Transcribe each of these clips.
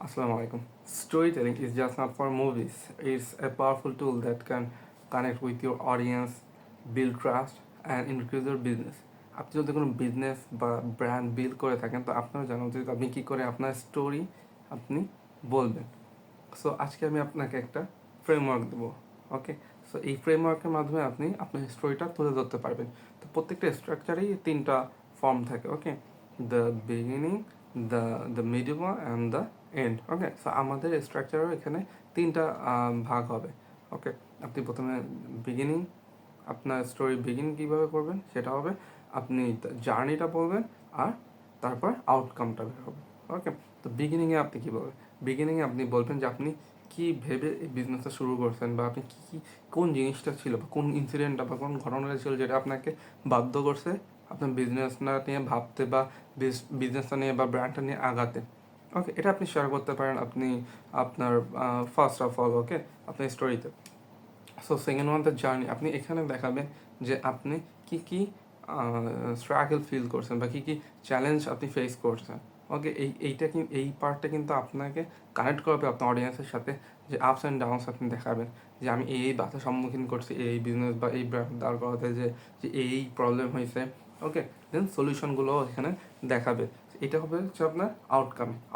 Assalamu alaikum. Storytelling is just not for movies. It's a powerful tool that can connect with your audience, build trust, and increase your business. আপনি যদি কোনো business বা brand build করে থাকেন তো আপনারা জানা উচিত আপনি কী করে আপনার স্টোরি আপনি বলবেন। সো আজকে আমি আপনাকে একটা ফ্রেমওয়ার্ক দেবো। ওকে, সো এই ফ্রেমওয়ার্কের মাধ্যমে আপনি আপনার স্টোরিটা তুলে ধরতে পারবেন। তো প্রত্যেকটা স্ট্রাকচারেই তিনটা ফর্ম থাকে। Okay, the beginning, the the middle and the end. Okay, so আমাদের স্ট্রাকচারও এখানে তিনটা ভাগ হবে। ওকে, আপনি প্রথমে বিগিনিং, আপনার স্টোরি বিগিন কীভাবে করবেন সেটা হবে, আপনি জার্নিটা বলবেন আর তারপর আউটকামটা বের হবে। ওকে, তো বিগিনিংয়ে আপনি কী বলবেন? বিগিনিংয়ে আপনি বলবেন যে আপনি কী ভেবে এই বিজনেসটা শুরু করছেন, বা আপনি কী কোন জিনিসটা ছিল বা কোন ইনসিডেন্টটা বা কোন ঘটনাটা ছিল যেটা আপনাকে বাধ্য করছে আপনার বিজনেসটা নিয়ে ভাবতে বা বিজনেসটা নিয়ে বা ব্র্যান্ডটা নিয়ে আগাতে। ওকে, এটা আপনি শেয়ার করতে পারেন আপনি আপনার ফার্স্ট অফ অল। ওকে, আপনার স্টোরিতে। So second one the journey, আপনি এখানে দেখাবেন যে আপনি কী কী স্ট্রাগল ফিল করছেন বা কী কী চ্যালেঞ্জ আপনি ফেস করছেন। ওকে, এই পার্টটা কিন্তু আপনাকে কানেক্ট করবে আপনার অডিয়েন্সের সাথে, যে আপস অ্যান্ড ডাউনস আপনি দেখাবেন যে আমি এই বাধার সম্মুখীন করছি এই বিজনেস বা এই ব্র্যান্ড দাঁড় করাতে, যে এই প্রবলেম হয়েছে। ওকে, দেন সলিউশনগুলো এখানে দেখাবে। এটা হবে হচ্ছে আপনার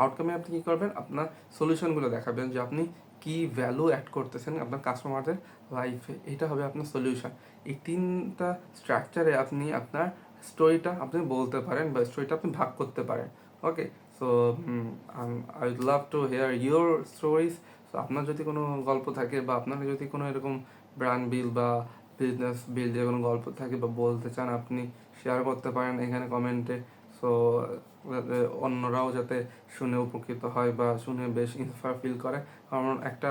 আউটকামে আপনি কী করবেন, আপনার সলিউশনগুলো দেখাবেন যে আপনি কী ভ্যালু অ্যাড করতেছেন আপনার কাস্টমারদের লাইফে। এটা হবে আপনার সলিউশন। এই তিনটা স্ট্রাকচারে আপনি আপনার স্টোরিটা আপনি বলতে পারেন বা স্টোরিটা আপনি ভাগ করতে পারেন। Okay, so I would love to hear your stories. So আপনার যদি কোনো গল্প থাকে বা আপনার যদি কোনো এরকম ব্র্যান্ড বিল বা বিজনেস বিল যে কোনো গল্প থাকে বা বলতে চান, আপনি শেয়ার করতে পারেন এখানে কমেন্টে। সো অন্যরাও যাতে শুনে উপকৃত হয় বা শুনে বেশ ইন্সপায়ার ফিল করে। কারণ একটা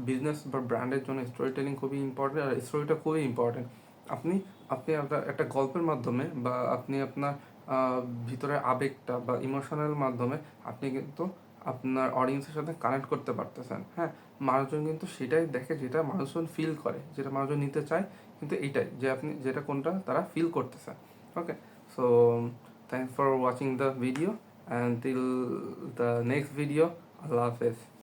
বিজনেস বা ব্র্যান্ডের জন্য স্টোরি টেলিং খুবই ইম্পর্টেন্ট, আর স্টোরিটা খুবই ইম্পর্টেন্ট। আপনি আপনি একটা গল্পের মাধ্যমে বা আপনি আপনার ভিতরের আবেগটা বা ইমোশনাল মাধ্যমে আপনি কিন্তু আপনার অডিয়েন্সের সাথে কানেক্ট করতে পারতেছেন। হ্যাঁ, মানুষজন কিন্তু সেটাই দেখে যেটা মানুষজন ফিল করে, যেটা মানুষজন নিতে চায়, কিন্তু এইটাই যে আপনি যেটা কোনটা তারা ফিল করতেছে। Okay, so thanks for watching the video, and till the next video, আল্লাহ হাফেজ।